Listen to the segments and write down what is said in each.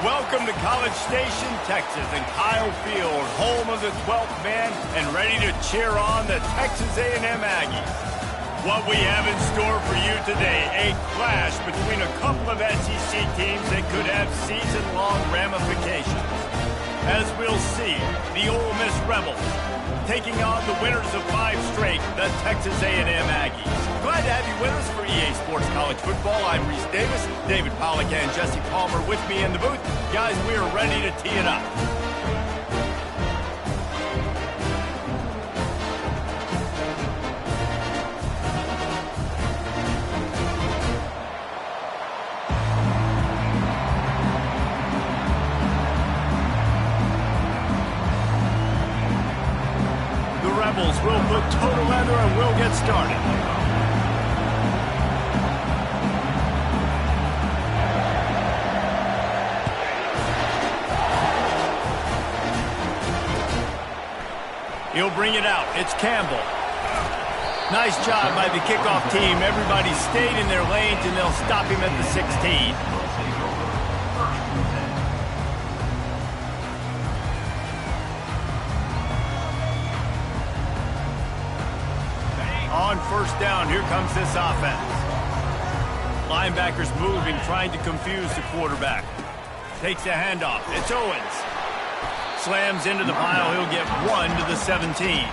Welcome to College Station, Texas, and Kyle Field, home of the 12th man, and ready to cheer on the Texas A&M Aggies. What we have in store for you today, a clash between a couple of SEC teams that could have season-long ramifications. As we'll see, the Ole Miss Rebels taking on the winners of 5 straight, the Texas A&M Aggies. Glad to have you with us for EA Sports College Football. I'm Reese Davis, David Pollack and Jesse Palmer with me in the booth. Guys, we are ready to tee it up. We'll put total leather and we'll get started. He'll bring it out. It's Campbell. Nice job by the kickoff team. Everybody stayed in their lanes and they'll stop him at the 16. On first down, here comes this offense. Linebackers moving, trying to confuse the quarterback. Takes the handoff. It's Owens. Slams into the pile. He'll get 1 to the 17.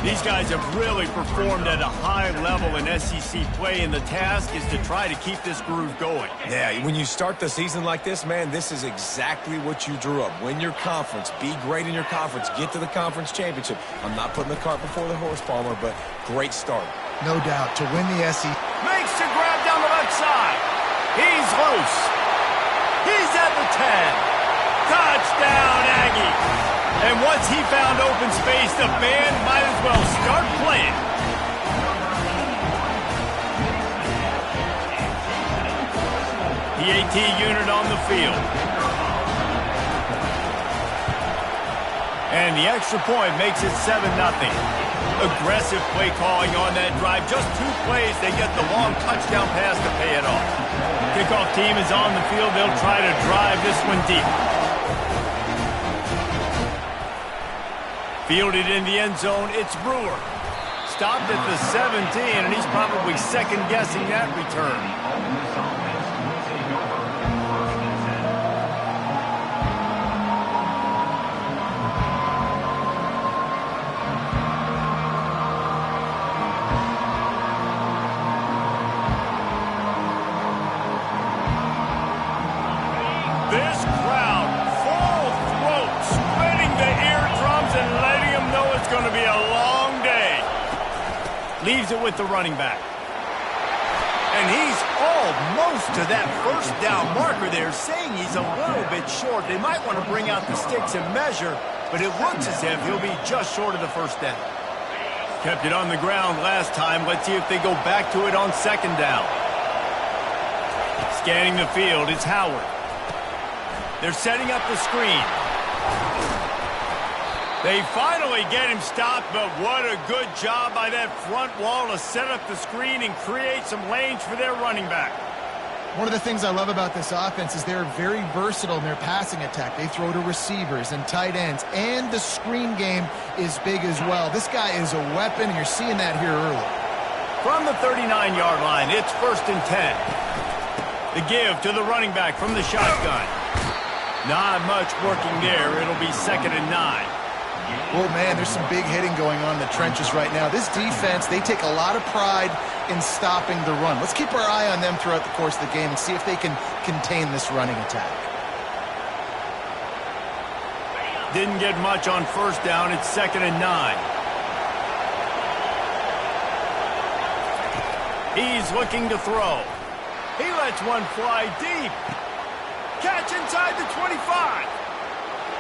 These guys have really performed at a high level in SEC play, and the task is to try to keep this groove going. Yeah, when you start the season like this, man, this is exactly what you drew up. Win your conference. Be great in your conference. Get to the conference championship. I'm not putting the cart before the horse, Palmer, but great start. No doubt. To win the SEC. Makes the grab down the left side. He's loose. He's at the 10. Touchdown, Aggies. And once he found open space, the band might as well start playing. The AT unit on the field. And the extra point makes it 7-0. Aggressive play calling on that drive. Just 2 plays, they get the long touchdown pass to pay it off. Kickoff team is on the field. They'll try to drive this one deep. Fielded in the end zone, it's Brewer. Stopped at the 17, and he's probably second-guessing that return. This crowd, full throat, spreading the eardrums and letting them know it's going to be a long day. Leaves it with the running back. And he's almost to that first down marker there, saying he's a little bit short. They might want to bring out the sticks and measure, but it looks as if he'll be just short of the first down. Kept it on the ground last time. Let's see if they go back to it on second down. Scanning the field, it's Howard. They're setting up the screen. They finally get him stopped, but what a good job by that front wall to set up the screen and create some lanes for their running back. One of the things I love about this offense is they're very versatile in their passing attack. They throw to receivers and tight ends, and the screen game is big as well. This guy is a weapon, and you're seeing that here early. From the 39-yard line, it's 1st and 10. The give to the running back from the shotgun. Not much working there. It'll be 2nd and 9. Oh, man, there's some big hitting going on in the trenches right now. This defense, they take a lot of pride in stopping the run. Let's keep our eye on them throughout the course of the game and see if they can contain this running attack. Didn't get much on first down. It's 2nd and 9. He's looking to throw. He lets one fly deep. Catch inside the 25.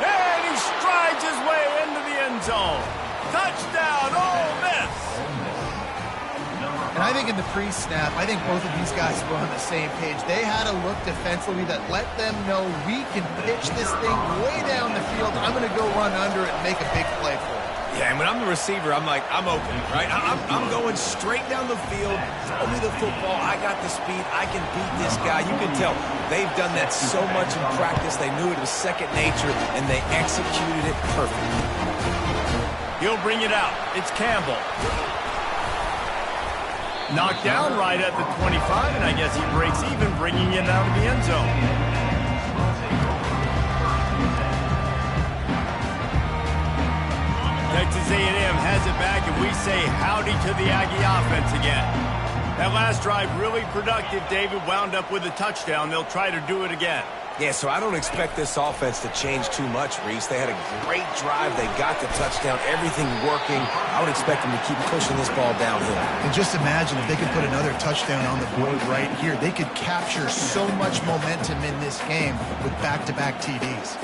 And he strides his way into the end zone. Touchdown, Ole Miss. And I think in the pre-snap, I think both of these guys were on the same page. They had a look defensively that let them know we can pitch this thing way down the field. I'm going to go run under it and make a big play for it. Yeah, and when I'm the receiver, I'm like, I'm open, right? I'm going straight down the field. Throw me the football. I got the speed. I can beat this guy. You can tell they've done that so much in practice. They knew it was second nature, and they executed it perfectly. He'll bring it out. It's Campbell. Knocked down right at the 25, and I guess he breaks even, bringing it out of the end zone. Texas A&M has it back, and we say howdy to the Aggie offense again. That last drive really productive, David, wound up with a touchdown. They'll try to do it again. Yeah, so I don't expect this offense to change too much, Reese. They had a great drive. They got the touchdown, everything working. I would expect them to keep pushing this ball downhill. And just imagine if they could put another touchdown on the board right here. They could capture so much momentum in this game with back-to-back TDs.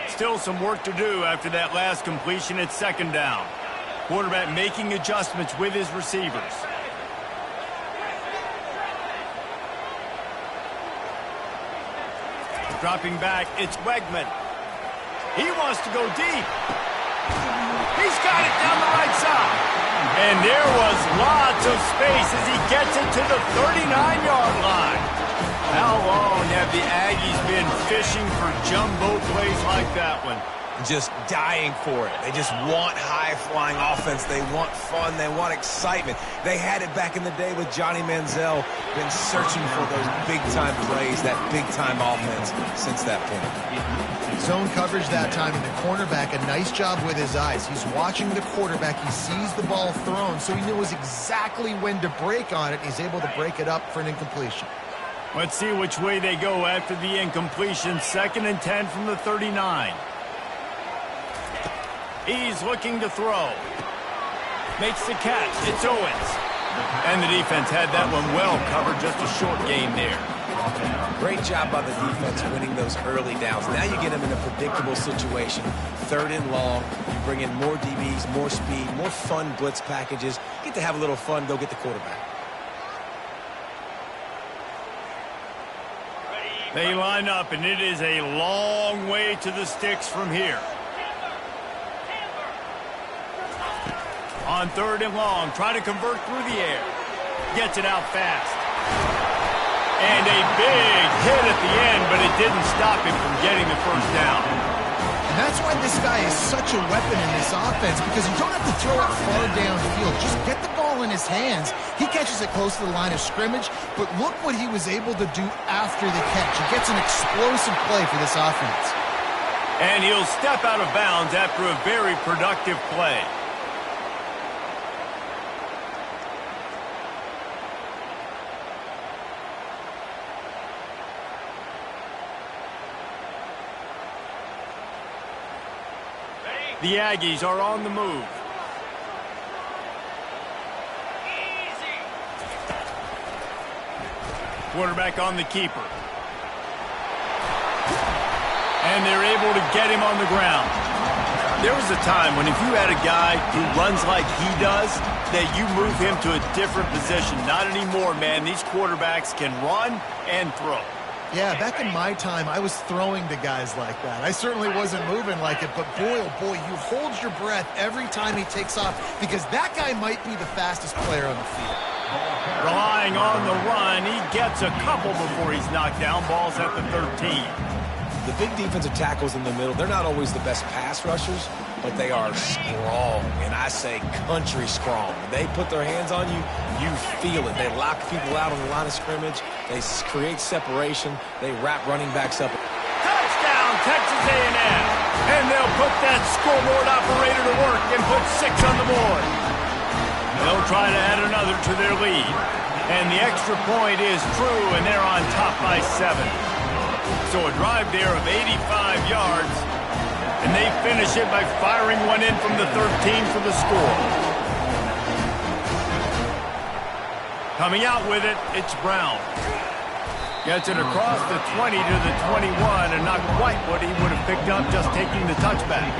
Still some work to do after that last completion at second down. Quarterback making adjustments with his receivers. Dropping back, it's Wegman. He wants to go deep. He's got it down the right side. And there was lots of space as he gets it to the 39-yard line. How long have the Aggies been fishing for jumbo plays like that one? Just dying for it. They just want high-flying offense. They want fun. They want excitement. They had it back in the day with Johnny Manziel. Been searching for those big-time plays, that big-time offense since that point. Zone coverage that time, and the cornerback, a nice job with his eyes. He's watching the quarterback. He sees the ball thrown, so he knows exactly when to break on it. He's able to break it up for an incompletion. Let's see which way they go after the incompletion. 2nd and 10 from the 39. He's looking to throw. Makes the catch. It's Owens. And the defense had that one well covered. Just a short gain there. Great job by the defense winning those early downs. Now you get them in a predictable situation. 3rd and long. You bring in more DBs, more speed, more fun blitz packages. Get to have a little fun. Go get the quarterback. They line up, and it is a long way to the sticks from here. On 3rd and long, try to convert through the air. Gets it out fast. And a big hit at the end, but it didn't stop him from getting the first down. And that's why this guy is such a weapon in this offense, because you don't have to throw it far downfield. Just get the ball in his hands. He catches it close to the line of scrimmage, but look what he was able to do after the catch. He gets an explosive play for this offense. And he'll step out of bounds after a very productive play. The Aggies are on the move. Quarterback on the keeper. And they're able to get him on the ground. There was a time when if you had a guy who runs like he does, that you move him to a different position. Not anymore, man. These quarterbacks can run and throw. Yeah, back in my time, I was throwing to guys like that. I certainly wasn't moving like it, but boy, oh boy, you hold your breath every time he takes off, because that guy might be the fastest player on the field. Relying on the run, he gets a couple before he's knocked down. Ball's at the 13. The big defensive tackles in the middle, they're not always the best pass rushers, but they are strong, and I say country strong. When they put their hands on you, you feel it. They lock people out on the line of scrimmage. They create separation. They wrap running backs up. Touchdown, Texas A&M. And they'll put that scoreboard operator to work and put 6 on the board. They'll try to add another to their lead. And the extra point is true, and they're on top by 7. So a drive there of 85 yards. And they finish it by firing one in from the 13 for the score. Coming out with it, it's Brown. Gets it across the 20 to the 21, and not quite what he would have picked up just taking the touchback.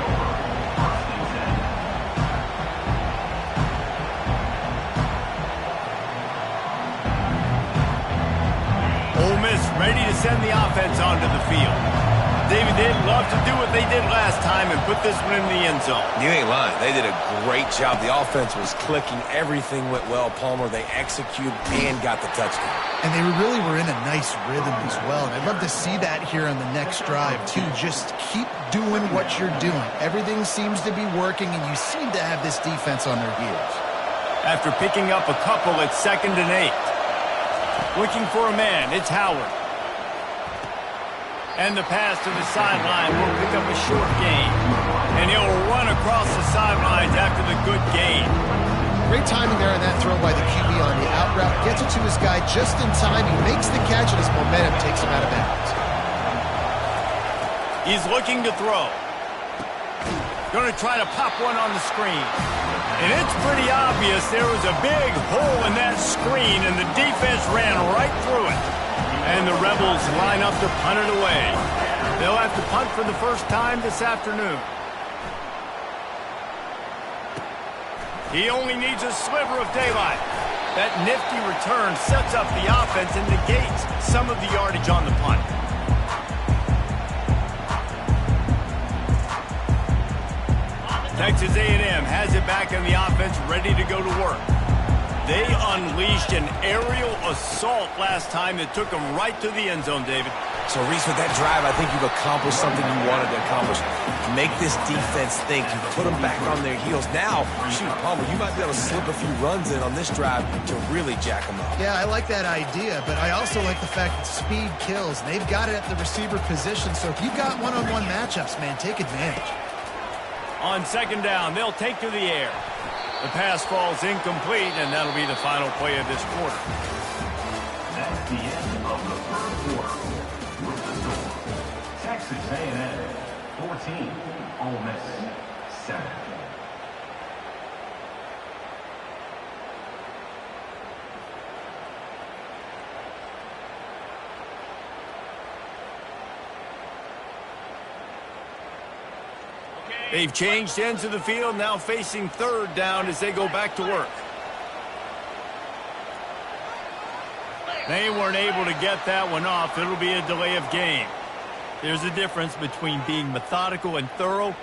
Ole Miss ready to send the offense onto the field. David, they'd love to do what they did last time and put this one in the end zone. You ain't lying. They did a great job. The offense was clicking. Everything went well. Palmer, they executed and got the touchdown. And they really were in a nice rhythm as well. And I'd love to see that here on the next drive, too. Just keep doing what you're doing. Everything seems to be working, and you seem to have this defense on their heels. After picking up a couple, it's 2nd and 8. Looking for a man, it's Howard. And the pass to the sideline will pick up a short gain. And he'll run across the sidelines after the good gain. Great timing there on that throw by the QB on the out route. Gets it to his guy just in time. He makes the catch, and his momentum takes him out of bounds. He's looking to throw. Going to try to pop one on the screen. And it's pretty obvious there was a big hole in that screen, and the defense ran right through it. And the Rebels line up to punt it away. They'll have to punt for the first time this afternoon. He only needs a sliver of daylight. That nifty return sets up the offense and negates some of the yardage on the punt. Texas A&M has it back in the offense, ready to go to work. They unleashed an aerial assault last time that took them right to the end zone, David. So, Reese, with that drive, I think you've accomplished something you wanted to accomplish. Make this defense think. You put them back on their heels. Now, shoot, Palmer, you might be able to slip a few runs in on this drive to really jack them up. Yeah, I like that idea, but I also like the fact that speed kills. They've got it at the receiver position, so if you've got one-on-one matchups, man, take advantage. On 2nd down, they'll take to the air. The pass falls incomplete, and that'll be the final play of this quarter. That's the end of the third quarter. With the score, Texas A&M 14, Ole Miss 7. They've changed ends of the field, now facing 3rd down as they go back to work. They weren't able to get that one off. It'll be a delay of game. There's a difference between being methodical and thorough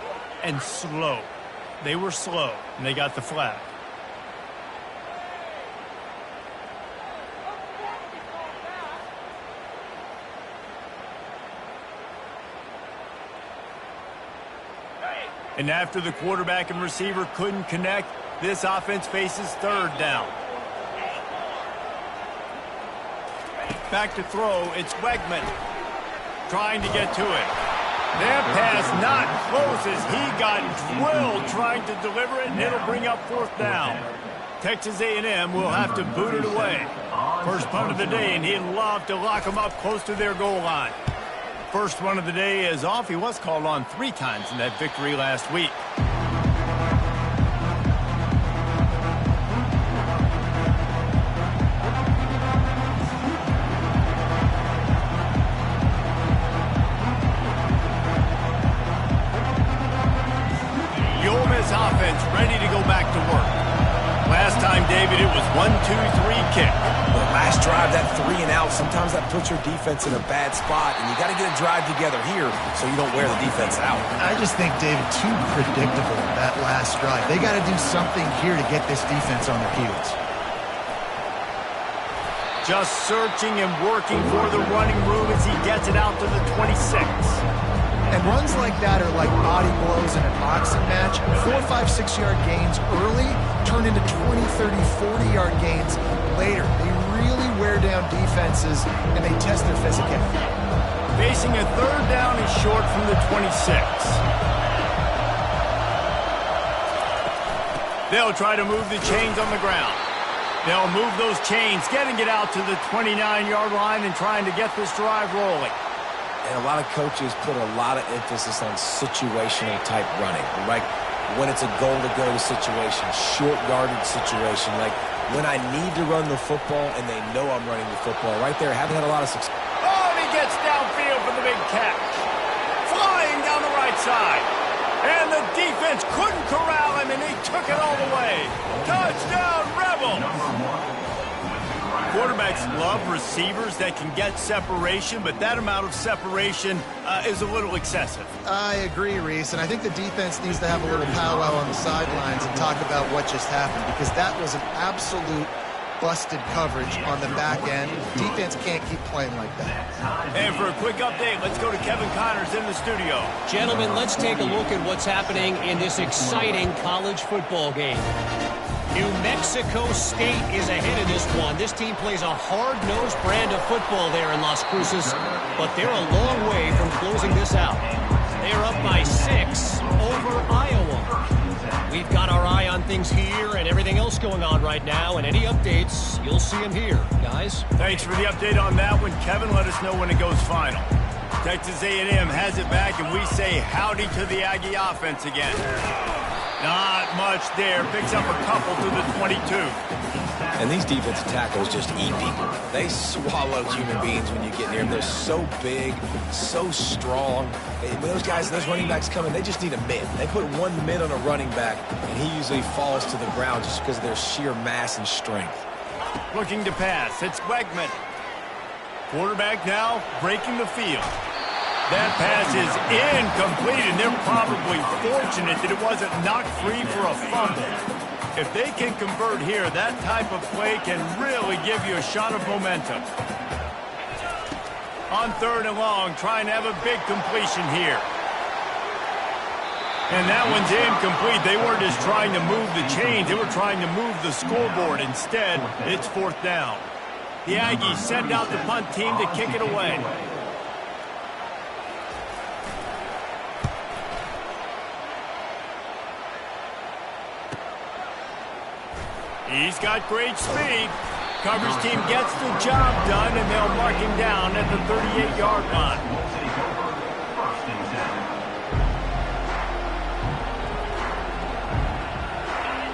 and slow. They were slow, and they got the flag. And after the quarterback and receiver couldn't connect, this offense faces 3rd down. Back to throw, it's Wegman trying to get to it. That pass not close as he got drilled trying to deliver it, and it'll bring up 4th down. Texas A&M will have to boot it away. First punt of the day, and he'd love to lock them up close to their goal line. First one of the day is off. He was called on 3 times in that victory last week. The Ole Miss offense ready to go back to work. Last time, David, it was 1-2-3 kick. But last drive, that 3 and out, sometimes that puts your defense in a bad spot, and you got to get a drive together here so you don't wear the defense out. I just think, David, too predictable that last drive. They got to do something here to get this defense on their heels. Just searching and working for the running room as he gets it out to the 26. And runs like that are like body blows in a boxing match. 4, 5, 6-yard gains early turn into 20, 30, 40-yard gains later. They really wear down defenses, and they test their physicality. Facing a 3rd down and short from the 26. They'll try to move the chains on the ground. They'll move those chains, getting it out to the 29-yard line and trying to get this drive rolling. And a lot of coaches put a lot of emphasis on situational type running, like when it's a goal-to-go situation, short yardage situation, like when I need to run the football and they know I'm running the football. Right there, haven't had a lot of success. Oh, and he gets downfield for the big catch. Flying down the right side. And the defense couldn't corral him, and he took it all the way. Touchdown, Rebels! Quarterbacks love receivers that can get separation, but that amount of separation is a little excessive. I agree, Reese, and I think the defense needs to have a little powwow on the sidelines and talk about what just happened, because that was an absolute busted coverage on the back end. Defense can't keep playing like that. And for a quick update, let's go to Kevin Connors in the studio. Gentlemen, let's take a look at what's happening in this exciting college football game. New Mexico State is ahead of this one. This team plays a hard-nosed brand of football there in Las Cruces, but they're a long way from closing this out. They're up by 6 over Iowa. We've got our eye on things here and everything else going on right now, and any updates, you'll see them here, guys. Thanks for the update on that one, Kevin. Let us know when it goes final. Texas A&M has it back, and we say howdy to the Aggie offense again. Not much there. Picks up a couple to the 22. And these defensive tackles just eat people. They swallow human beings when you get near them. They're so big, so strong. When those guys, those running backs come in, they just need a mid. They put one mid on a running back, and he usually falls to the ground just because of their sheer mass and strength. Looking to pass. It's Wegman. Quarterback now breaking the field. That pass is incomplete, and they're probably fortunate that it wasn't knocked free for a fumble. If they can convert here, that type of play can really give you a shot of momentum. On 3rd and long, trying to have a big completion here. And that one's incomplete. They weren't just trying to move the chains. They were trying to move the scoreboard. Instead, it's 4th down. The Aggies send out the punt team to kick it away. He's got great speed. Coverage team gets the job done, and they'll mark him down at the 38-yard line.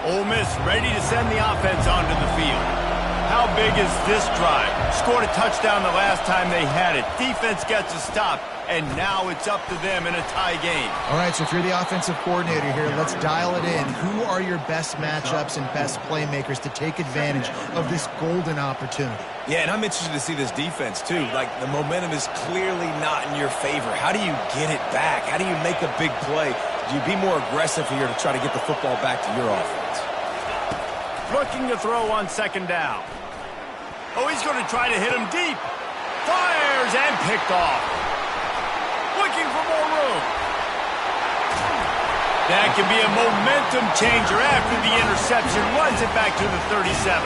Ole Miss ready to send the offense onto the field. How big is this drive? Scored a touchdown the last time they had it. Defense gets a stop, and now it's up to them in a tie game. All right, so if you're the offensive coordinator here, let's dial it in. Who are your best matchups and best playmakers to take advantage of this golden opportunity? Yeah, and I'm interested to see this defense, too. Like, the momentum is clearly not in your favor. How do you get it back? How do you make a big play? Do you be more aggressive here to try to get the football back to your offense? Looking to throw on 2nd down. Oh, he's going to try to hit him deep. Fires and picked off. Looking for more room. That can be a momentum changer after the interception. Runs it back to the 37.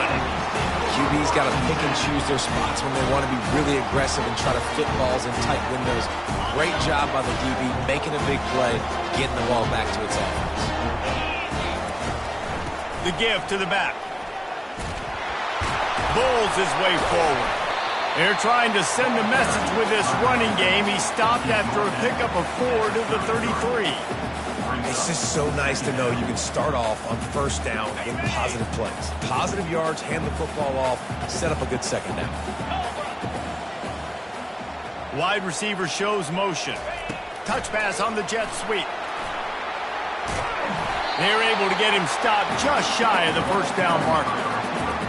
QB's got to pick and choose their spots when they want to be really aggressive and try to fit balls in tight windows. Great job by the DB, making a big play, getting the ball back to its offense. The give to the back. Bulls his way forward. They're trying to send a message with this running game. He stopped after a pickup of 4 to the 33. It's just so nice to know you can start off on 1st down in positive plays. Positive yards, hand the football off, set up a good 2nd down. Wide receiver shows motion. Touch pass on the jet sweep. They're able to get him stopped just shy of the 1st down marker.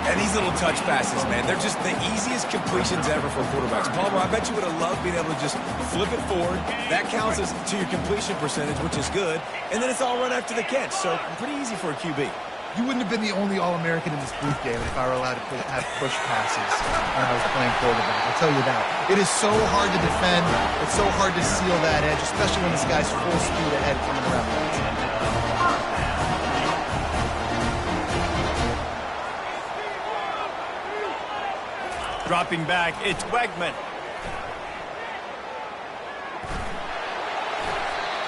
And these little touch passes, man, they're just the easiest completions ever for quarterbacks. Palmer, I bet you would have loved being able to just flip it forward. That counts as to your completion percentage, which is good. And then it's all run after the catch, so pretty easy for a QB. You wouldn't have been the only All-American in this booth game if I were allowed to have push passes when I was playing quarterback. I'll tell you that. It is so hard to defend. It's so hard to seal that edge, especially when this guy's full speed ahead coming around the outside. Dropping back, it's Wegman.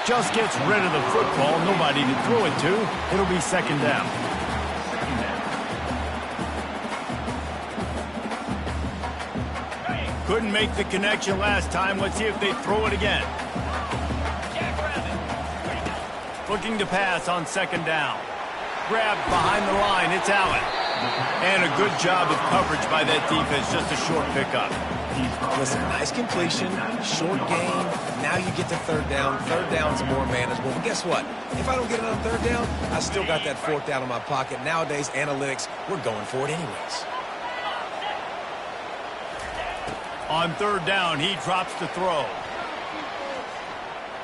Just gets rid of the football. Nobody to throw it to. It'll be 2nd down. Couldn't make the connection last time. Let's see if they throw it again. Looking to pass on 2nd down. Grabbed behind the line. It's Allen. And a good job of coverage by that defense. Just a short pickup. Listen, nice completion, short game. Now you get to 3rd down. 3rd down's more manageable. But guess what? If I don't get it on 3rd down, I still got that 4th down in my pocket. Nowadays, analytics, we're going for it anyways. On third down, he drops the throw.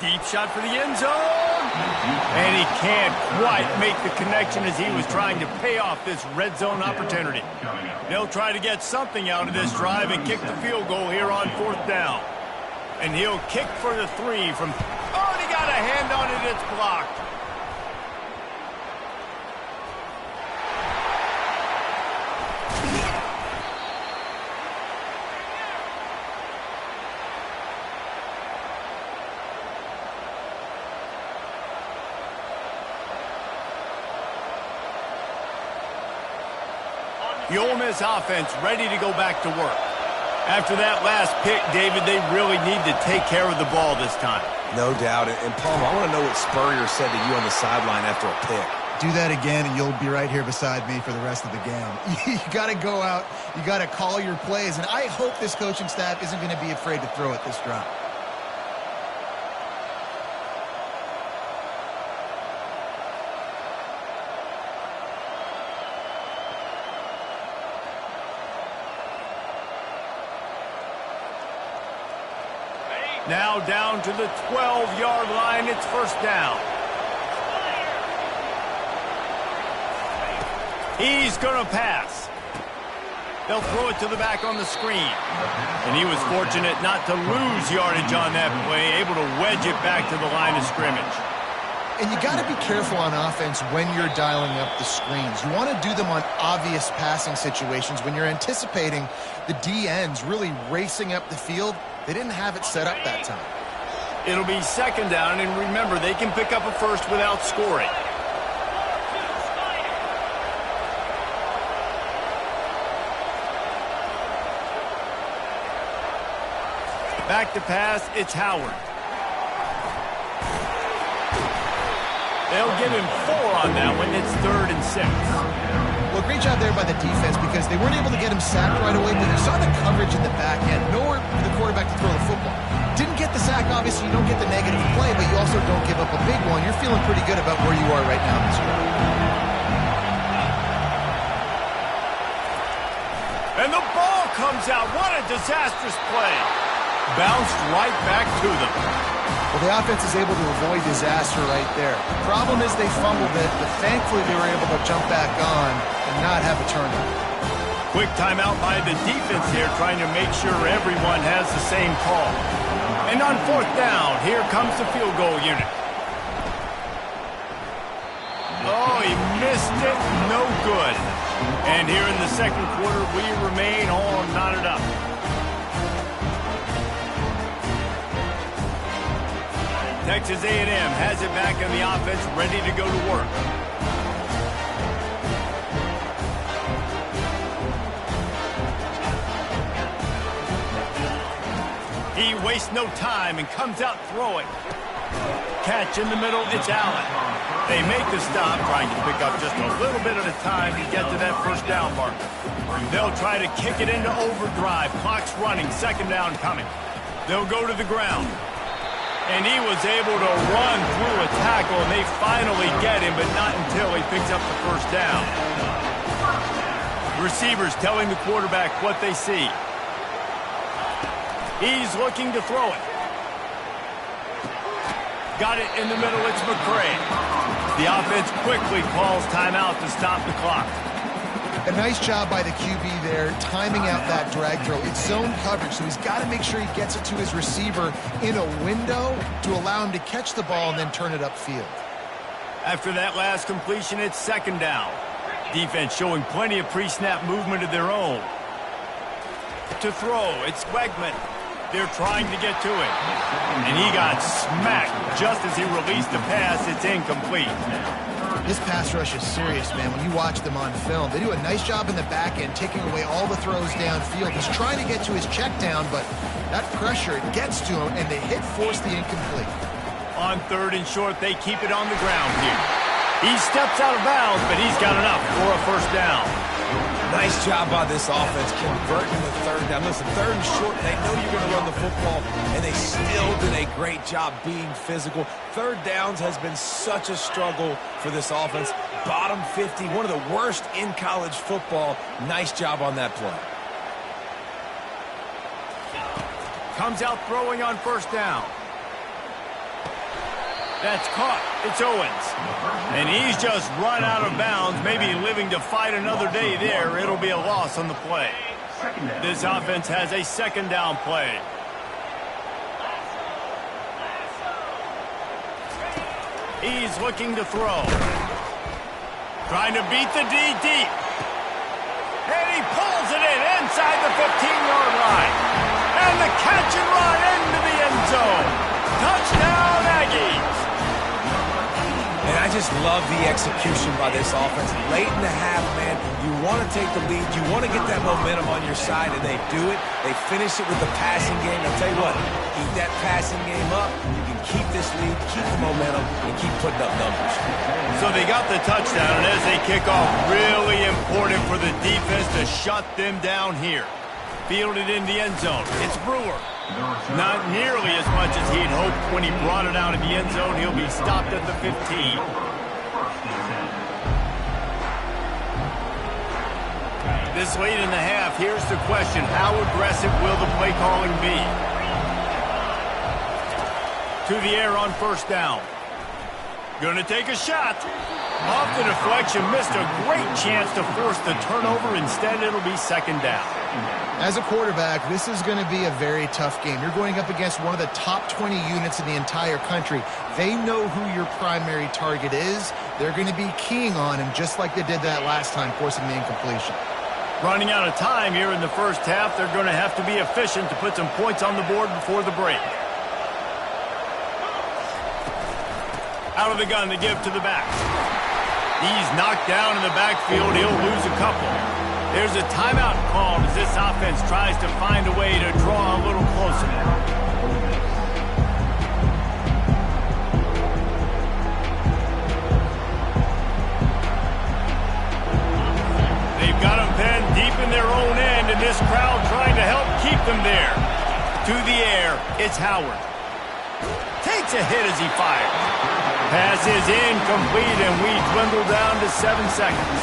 Deep shot for the end zone. And he can't quite make the connection as he was trying to pay off this red zone opportunity. They'll try to get something out of this drive and kick the field goal here on fourth down. And he'll kick for the 3 from... Oh, and he got a hand on it. It's blocked. The Ole Miss offense ready to go back to work. After that last pick, David, they really need to take care of the ball this time. No doubt. And Palmer, I want to know what Spurrier said to you on the sideline after a pick. Do that again, and you'll be right here beside me for the rest of the game. You got to go out. You got to call your plays. And I hope this coaching staff isn't going to be afraid to throw it this drive. Now down to the 12-yard line. It's first down. He's going to pass. They'll throw it to the back on the screen. And he was fortunate not to lose yardage on that play, able to wedge it back to the line of scrimmage. And you got to be careful on offense when you're dialing up the screens. You want to do them on obvious passing situations when you're anticipating the D-ends really racing up the field. They didn't have it set up that time. It'll be second down, and remember, they can pick up a first without scoring. Back to pass, it's Howard. They'll give him 4 on that one. It's 3rd and 6. Well, great job there by the defense because they weren't able to get him sacked right away, but you saw the coverage in the back end. Nowhere for the quarterback to throw the football. Didn't get the sack, obviously. You don't get the negative play, but you also don't give up a big one. You're feeling pretty good about where you are right now in this drive. And the ball comes out. What a disastrous play. Bounced right back to them. Well, the offense is able to avoid disaster right there. The problem is they fumbled it, but thankfully they were able to jump back on and not have a turnover. Quick timeout by the defense here, trying to make sure everyone has the same call. And on fourth down, here comes the field goal unit. Oh, he missed it. No good. And here in the second quarter, we remain all knotted up. Texas A&M has it back in the offense, ready to go to work. He wastes no time and comes out throwing. Catch in the middle, it's Allen. They make the stop, trying to pick up just a little bit at a time to get to that first down marker. They'll try to kick it into overdrive. Clock's running, second down coming. They'll go to the ground. And he was able to run through a tackle, and they finally get him, but not until he picks up the first down. Receivers telling the quarterback what they see. He's looking to throw it. Got it in the middle, it's McCray. The offense quickly calls timeout to stop the clock. A nice job by the QB there, timing out that drag throw. It's zone coverage, so he's got to make sure he gets it to his receiver in a window to allow him to catch the ball and then turn it upfield. After that last completion, it's second down. Defense showing plenty of pre-snap movement of their own. To throw, it's Wegman. They're trying to get to it. And he got smacked just as he released the pass. It's incomplete. This pass rush is serious, man. When you watch them on film, they do a nice job in the back end, taking away all the throws downfield. He's trying to get to his check down, but that pressure, it gets to him, and they force the incomplete. On third and short, they keep it on the ground here. He steps out of bounds, but he's got enough for a first down. Nice job by this offense converting the third down. Listen, third and short, they know you're going to run the football, and they still did a great job being physical. Third downs has been such a struggle for this offense. Bottom 50, one of the worst in college football. Nice job on that play. Comes out throwing on first down. That's caught. It's Owens. And he's just run out of bounds, maybe living to fight another day there. It'll be a loss on the play. This offense has a second down play. He's looking to throw. Trying to beat the D deep. And he pulls it in inside the 15-yard line. And the catch and run into the end zone. Touchdown, Aggies. And I just love the execution by this offense. Late in the half, man, you want to take the lead. You want to get that momentum on your side, and they do it. They finish it with the passing game. I'll tell you what, keep that passing game up. You can keep this lead, keep the momentum, and keep putting up numbers. So they got the touchdown, and as they kick off, really important for the defense to shut them down here. Fielded in the end zone. It's Brewer. Not nearly as much as he'd hoped when he brought it out in the end zone. He'll be stopped at the 15. This late in the half, here's the question. How aggressive will the play calling be? To the air on first down. Gonna take a shot. Off the deflection, missed a great chance to force the turnover. Instead, it'll be second down. As a quarterback, this is going to be a very tough game. You're going up against one of the top 20 units in the entire country. They know who your primary target is. They're going to be keying on him just like they did that last time, forcing the incompletion. Running out of time here in the first half, they're going to have to be efficient to put some points on the board before the break. Out of the gun to give to the back. He's knocked down in the backfield. He'll lose a couple. There's a timeout called as this offense tries to find a way to draw a little closer. They've got them penned deep in their own end, and this crowd trying to help keep them there. To the air, it's Howard. Takes a hit as he fires. Pass is incomplete, and we dwindle down to 7 seconds.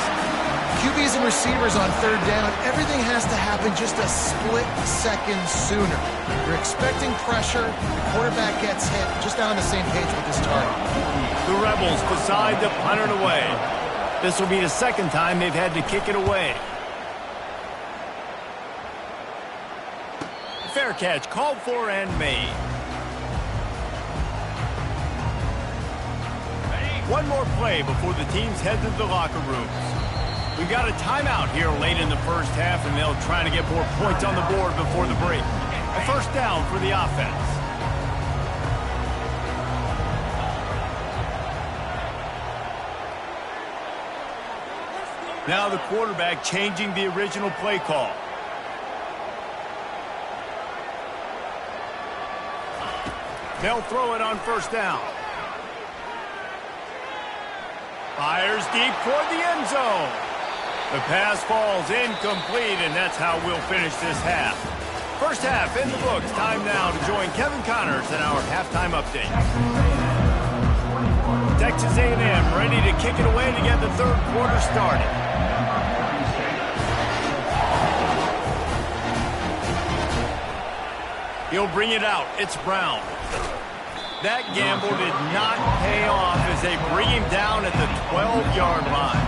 QBs and receivers on third down, everything has to happen just a split second sooner. You're expecting pressure, the quarterback gets hit, just not on the same page with this target. The Rebels decide to punt it away. This will be the second time they've had to kick it away. Fair catch called for and made. One more play before the teams head to the locker rooms. We've got a timeout here late in the first half, and they'll try to get more points on the board before the break. A first down for the offense. Now the quarterback changing the original play call. They'll throw it on first down. Fires deep toward the end zone. The pass falls incomplete, and that's how we'll finish this half. First half in the books. Time now to join Kevin Connors in our halftime update. Texas A&M ready to kick it away to get the third quarter started. He'll bring it out. It's Brown. That gamble did not pay off as they bring him down at the 12-yard line.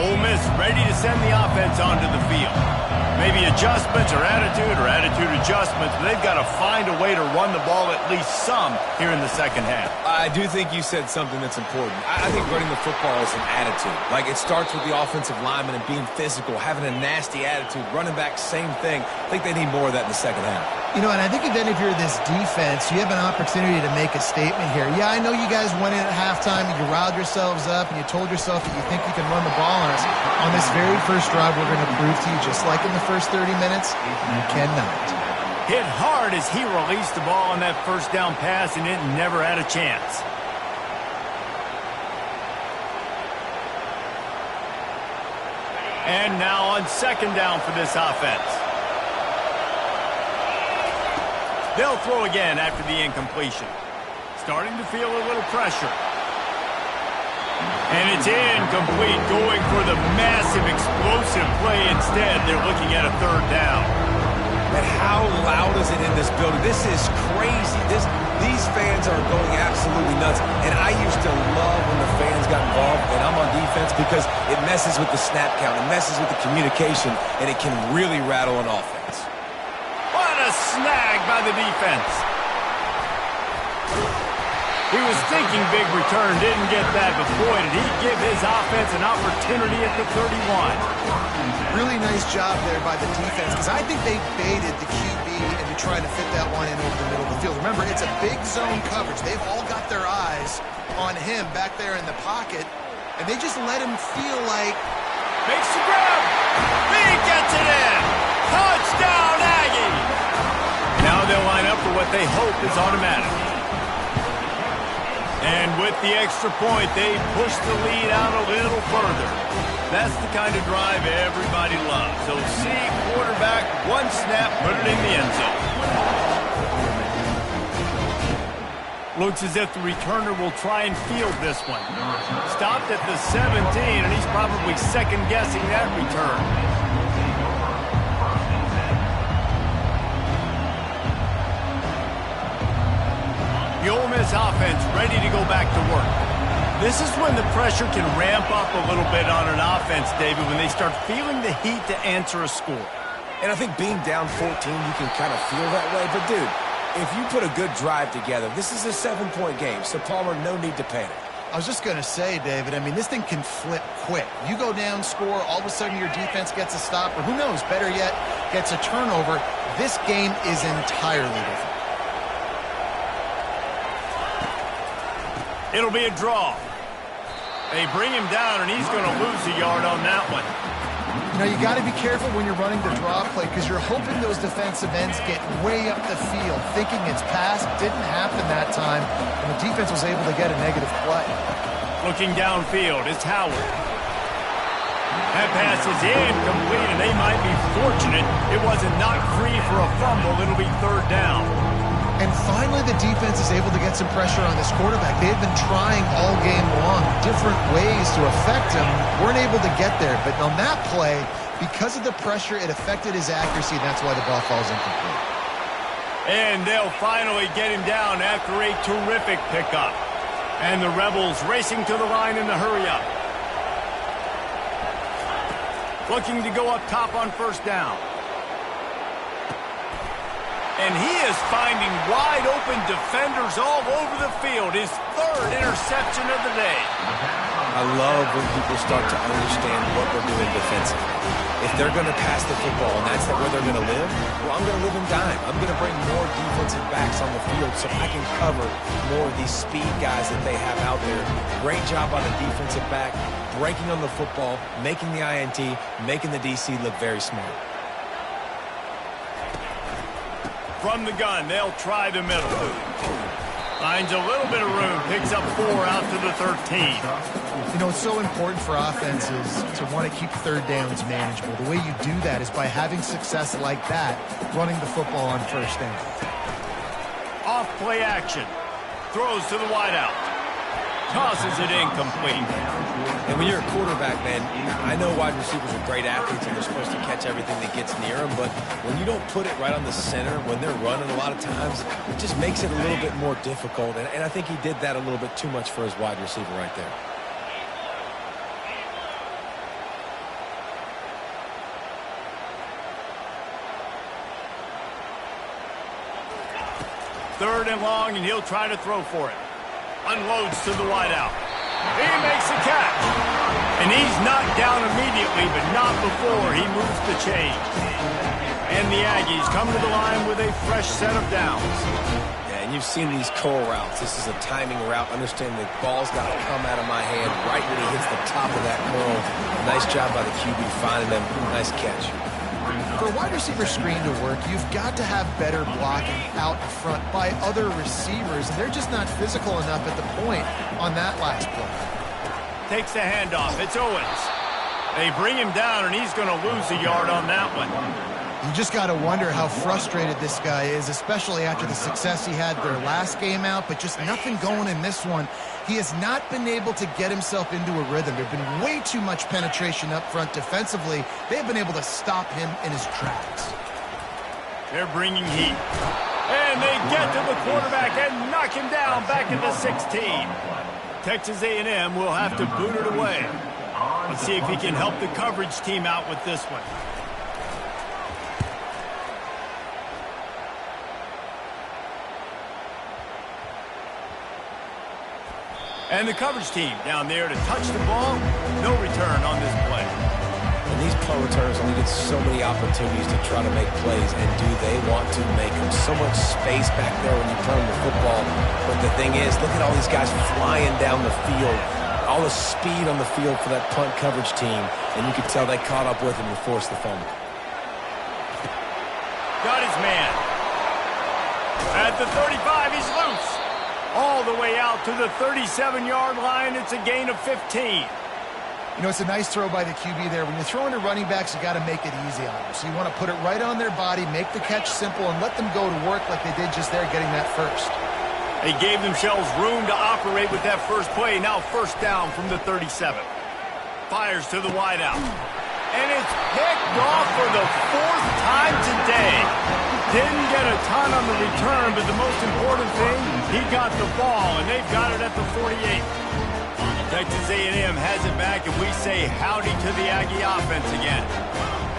Ole Miss ready to send the offense onto the field. Maybe adjustments or attitude adjustments, but they've got to find a way to run the ball at least some here in the second half. I do think you said something that's important. I think running the football is an attitude. Like, it starts with the offensive lineman and being physical, having a nasty attitude. Running back, same thing. I think they need more of that in the second half. You know, and I think even if you're this defense, you have an opportunity to make a statement here. Yeah, I know you guys went in at halftime and you riled yourselves up and you told yourself that you think you can run the ball on us. On this very first drive, we're going to prove to you, just like in the first 30 minutes, you cannot. Hit hard as he released the ball on that first down pass, and it never had a chance. And now on second down for this offense. They'll throw again after the incompletion. Starting to feel a little pressure. And it's incomplete, going for the massive explosive play instead. They're looking at a third down. And how loud is it in this building? This is crazy. These fans are going absolutely nuts. And I used to love when the fans got involved when I'm on defense because it messes with the snap count. It messes with the communication, and it can really rattle an offense. What a snag by the defense. He was thinking big return, didn't get that, but boy, did he give his offense an opportunity at the 31. Really nice job there by the defense because I think they baited the QB into trying to fit that one in over the middle of the field. Remember, it's a big zone coverage. They've all got their eyes on him back there in the pocket, and they just let him feel like... Makes the grab. He gets it in. Touchdown, Aggies. Now they'll line up for what they hope is automatic. And with the extra point, they push the lead out a little further. That's the kind of drive everybody loves. So see quarterback, one snap, put it in the end zone. Looks as if the returner will try and field this one. Stopped at the 17, and he's probably second-guessing that return. The Ole Miss offense ready to go back to work. This is when the pressure can ramp up a little bit on an offense, David, when they start feeling the heat to answer a score. And I think being down 14, you can kind of feel that way. But, dude, if you put a good drive together, this is a 7-point game. So, Palmer, no need to panic. I was just going to say, David, I mean, this thing can flip quick. You go down, score, all of a sudden your defense gets a stop, or who knows, better yet, gets a turnover. This game is entirely different. It'll be a draw. They bring him down, and he's going to lose a yard on that one. You know, you got to be careful when you're running the draw play because you're hoping those defensive ends get way up the field, thinking it's passed. Didn't happen that time, and the defense was able to get a negative play. Looking downfield, it's Howard. That pass is incomplete, and they might be fortunate it wasn't knocked free for a fumble. It'll be third down. And finally, the defense is able to get some pressure on this quarterback. They had been trying all game long, different ways to affect him. Weren't able to get there. But on that play, because of the pressure, it affected his accuracy, and that's why the ball falls incomplete. And they'll finally get him down after a terrific pickup. And the Rebels racing to the line in the hurry-up. Looking to go up top on first down. And he is finding wide-open defenders all over the field. His third interception of the day. I love when people start to understand what we're doing defensively. If they're going to pass the football and that's where they're going to live, well, I'm going to live in dime. I'm going to bring more defensive backs on the field so I can cover more of these speed guys that they have out there. Great job by the defensive back, breaking on the football, making the INT, making the DC look very smart. From the gun, they'll try the middle. Finds a little bit of room, picks up 4 out to the 13. You know, it's so important for offenses to want to keep third downs manageable. The way you do that is by having success like that, running the football on first down. Off play action. Throws to the wideout. Tosses it incomplete. And when you're a quarterback, man, I know wide receivers are great athletes and they're supposed to catch everything that gets near them, but when you don't put it right on the center, when they're running a lot of times, it just makes it a little bit more difficult. And I think he did that a little bit too much for his wide receiver right there. Third and long, and he'll try to throw for it. Unloads to the wideout. He makes the catch. And he's knocked down immediately, but not before he moves the chain. And the Aggies come to the line with a fresh set of downs. Yeah, and you've seen these curl routes. This is a timing route. Understand the ball's got to come out of my hand right when he hits the top of that curl. Nice job by the QB finding them. Nice catch. For a wide receiver screen to work, you've got to have better blocking out in front by other receivers, and they're just not physical enough at the point on that last play. Takes the handoff. It's Owens. They bring him down, and he's going to lose a yard on that one. You just got to wonder how frustrated this guy is, especially after the success he had their last game out, but just nothing going in this one. He has not been able to get himself into a rhythm. There's been way too much penetration up front defensively. They've been able to stop him in his tracks. They're bringing heat. And they get to the quarterback and knock him down back at the 16. Texas A&M will have to boot it away. Let's see if he can help the coverage team out with this one. And the coverage team down there to touch the ball. No return on this play. And these punt returners only get so many opportunities to try to make plays, and do they want to make them? So much space back there when you turn the football. But the thing is, look at all these guys flying down the field. All the speed on the field for that punt coverage team. And you can tell they caught up with him and forced the fumble. Got his man. At the 35, he's loose. All the way out to the 37-yard line. It's a gain of 15. You know, it's a nice throw by the QB there. When you're throwing to running backs, you got to make it easy on them. So you want to put it right on their body, make the catch simple, and let them go to work like they did just there getting that first. They gave themselves room to operate with that first play. Now first down from the 37. Fires to the wideout. And it's picked off for the fourth time today. Didn't get a ton on the return, but the most important thing, he got the ball, and they've got it at the 48. Texas A&M has it back, and we say howdy to the Aggie offense again.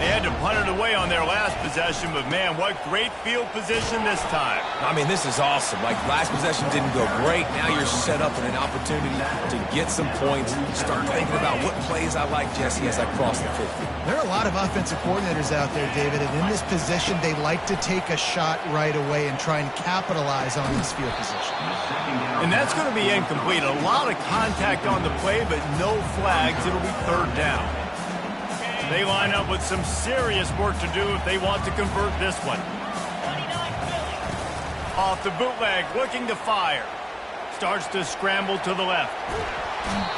They had to punt it away on their last possession, but man, what great field position this time. I mean, this is awesome. Like, last possession didn't go great. Now you're set up in an opportunity to get some points. Start thinking about what plays I like, Jesse, as I cross the 50. There are a lot of offensive coordinators out there, David, and in this position, they like to take a shot right away and try and capitalize on this field position. And that's going to be incomplete. A lot of contact on the play, but no flags. It'll be third down. They line up with some serious work to do if they want to convert this one. Off the bootleg, looking to fire. Starts to scramble to the left.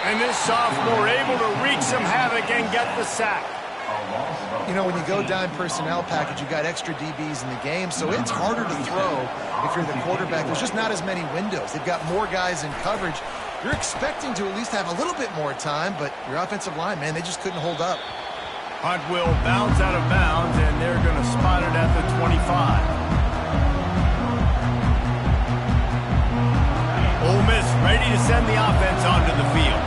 And this sophomore able to wreak some havoc and get the sack. You know, when you go dime personnel package, you got extra DBs in the game, so it's harder to throw if you're the quarterback. There's just not as many windows. They've got more guys in coverage. You're expecting to at least have a little bit more time, but your offensive line, man, they just couldn't hold up. Hunt will bounce out of bounds, and they're going to spot it at the 25. Ole Miss ready to send the offense onto the field.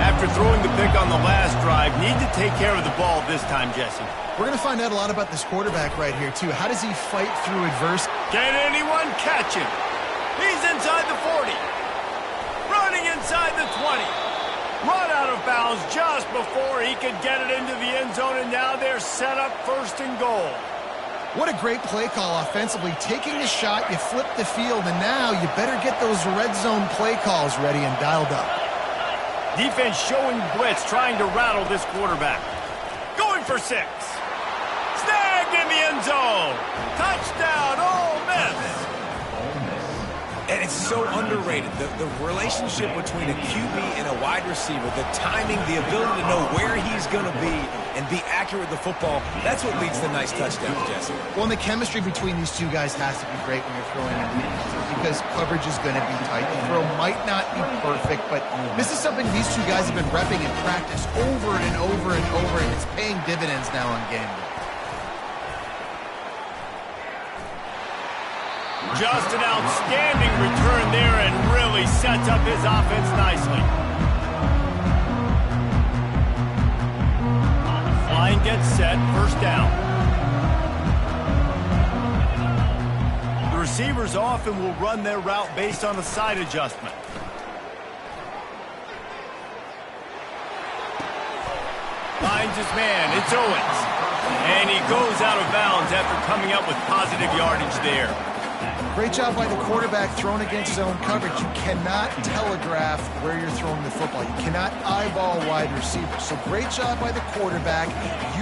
After throwing the pick on the last drive, need to take care of the ball this time, Jesse. We're going to find out a lot about this quarterback right here, too. How does he fight through adversity? Can anyone catch him? He's inside the 40. Running inside the 20. Run out of bounds just before he could get it into the end zone, and now they're set up first and goal. What a great play call offensively. Taking the shot, you flip the field, and now you better get those red zone play calls ready and dialed up. Defense showing blitz, trying to rattle this quarterback. Going for 6. Snagged in the end zone. Touchdown, Ole Miss. And it's so underrated. The relationship between a QB and a wide receiver, the timing, the ability to know where he's going to be and be accurate with the football, that's what leads to nice touchdowns, Jesse. Well, and the chemistry between these two guys has to be great when you're throwing in the because coverage is going to be tight. The throw might not be perfect, but this is something these two guys have been repping in practice over and over and over, and it's paying dividends now on game day. Just an outstanding return there and really sets up his offense nicely. Line gets set, first down. The receivers often will run their route based on a side adjustment. Finds his man, it's Owens. And he goes out of bounds after coming up with positive yardage there. Great job by the quarterback throwing against zone coverage. You cannot telegraph where you're throwing the football. You cannot eyeball wide receivers. So great job by the quarterback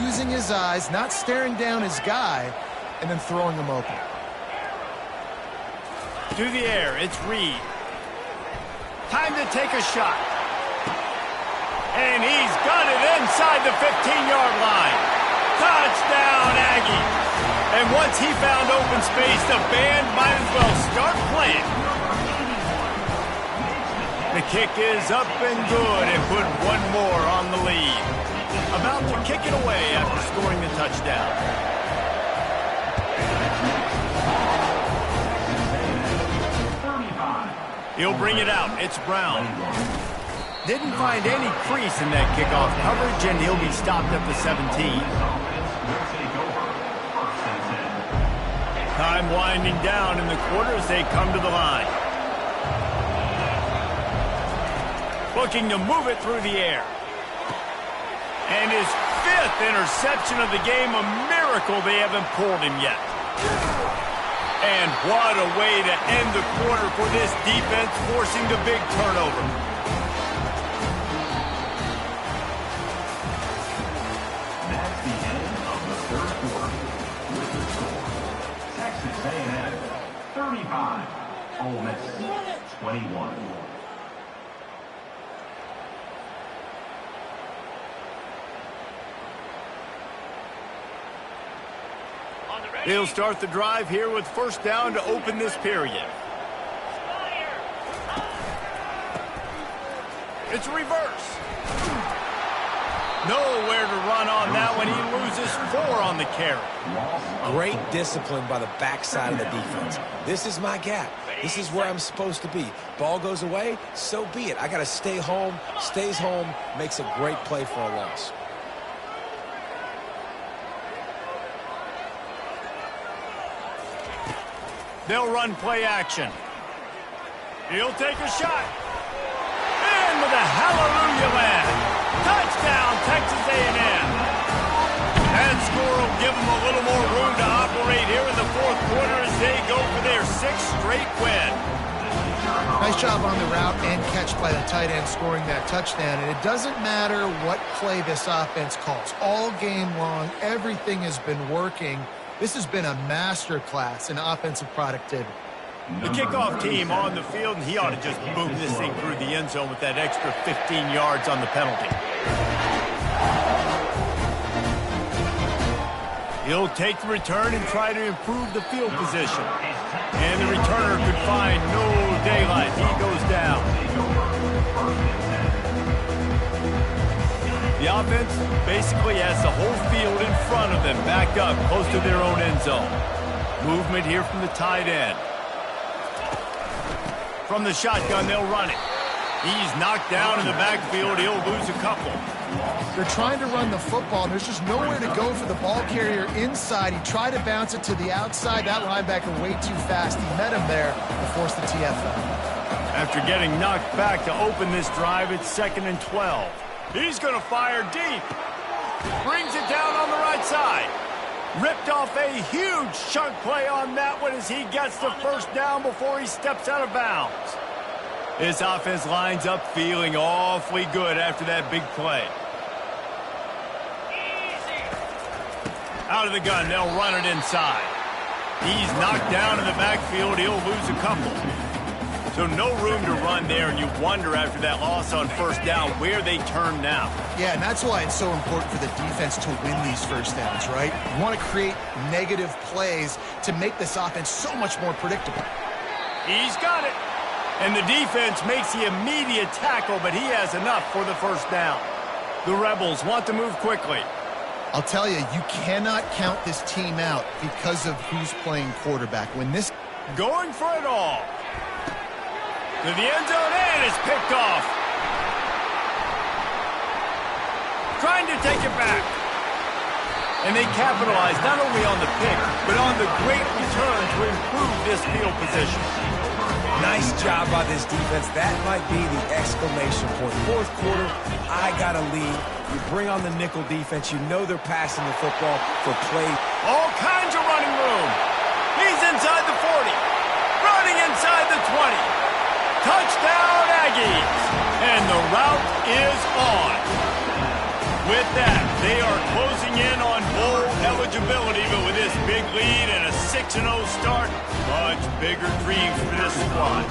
using his eyes, not staring down his guy, and then throwing him open. To the air, it's Reed. Time to take a shot. And he's got it inside the 15-yard line. Touchdown, Aggies. And once he found open space, the band might as well start playing. The kick is up and good and put one more on the lead. About to kick it away after scoring the touchdown. He'll bring it out. It's Brown. Didn't find any crease in that kickoff coverage, and he'll be stopped at the 17. Time winding down in the quarter as they come to the line. Looking to move it through the air. And his 5th interception of the game, a miracle they haven't pulled him yet. And what a way to end the quarter for this defense, forcing the big turnover. That's the end of the third quarter with the score. Texas A&M 35, Ole Miss 21. They'll start the drive here with first down to open this period. It's a reverse. Nowhere to run on that one. He loses 4 on the carry. Great discipline by the backside of the defense. This is my gap. This is where I'm supposed to be. Ball goes away, so be it. I got to stay home. Stays home, makes a great play for a loss. They'll run play action. He'll take a shot. And with a hallelujah land. Touchdown, Texas A&M. That score will give them a little more room to operate here in the fourth quarter as they go for their 6th straight win. Nice job on the route and catch by the tight end scoring that touchdown. And it doesn't matter what play this offense calls. All game long, everything has been working. This has been a masterclass in offensive productivity. The kickoff team on the field, and he ought to just boom this thing through the end zone with that extra 15 yards on the penalty. He'll take the return and try to improve the field position. And the returner could find no daylight. He goes down. The offense basically has the whole field in front of them, backed up close to their own end zone. Movement here from the tight end. From the shotgun, they'll run it. He's knocked down in the backfield. He'll lose a couple. They're trying to run the football, and there's just nowhere to go for the ball carrier inside. He tried to bounce it to the outside. That linebacker way too fast. He met him there and forced the TFL. After getting knocked back to open this drive, it's 2nd and 12. He's going to fire deep. Brings it down on the right side. Ripped off a huge chunk play on that one as he gets the first down before he steps out of bounds. This offense lines up feeling awfully good after that big play. Out of the gun, they'll run it inside. He's knocked down in the backfield. He'll lose a couple. So no room to run there, and you wonder after that loss on first down where they turn now. Yeah, and that's why it's so important for the defense to win these first downs, right? You want to create negative plays to make this offense so much more predictable. He's got it. And the defense makes the immediate tackle, but he has enough for the first down. The Rebels want to move quickly. I'll tell you, you cannot count this team out because of who's playing quarterback. When this... Going for it all. To the end zone, and it's picked off. Trying to take it back. And they capitalize not only on the pick, but on the great return to improve this field position. Nice job by this defense. That might be the exclamation point. Fourth quarter, I got a lead. You bring on the nickel defense. You know they're passing the football for play. All kinds of running room. He's inside the 40. Running inside the 20. Touchdown, Aggies. And the route is on. With that, they are closing in on bowl eligibility, but with this big lead and a 6-0 start, much bigger dreams for this squad.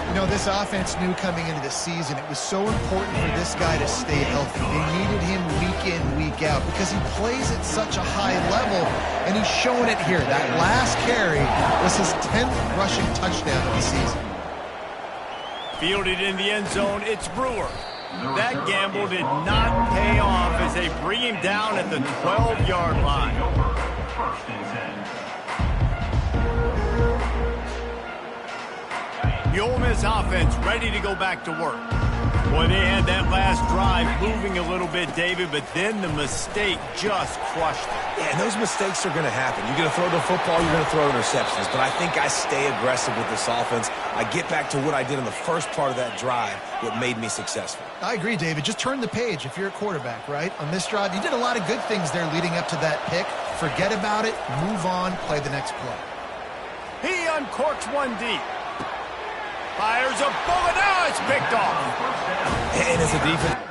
You know, this offense knew coming into the season it was so important for this guy to stay healthy. They needed him week in, week out because he plays at such a high level, and he's showing it here. That last carry was his 10th rushing touchdown of the season. Fielded in the end zone, it's Brewer. That gamble did not pay off as they bring him down at the 12-yard line. First and 10. The Ole Miss offense ready to go back to work. Boy, they had that last drive moving a little bit, David, but then the mistake just crushed it. Yeah, and those mistakes are going to happen. You're going to throw the football, you're going to throw interceptions. But I think I stay aggressive with this offense. I get back to what I did in the first part of that drive, what made me successful. I agree, David. Just turn the page if you're a quarterback, right? On this drive, you did a lot of good things there leading up to that pick. Forget about it, move on, play the next play. He uncorks one deep. Fires a bullet. Now it's picked off. And as a defense...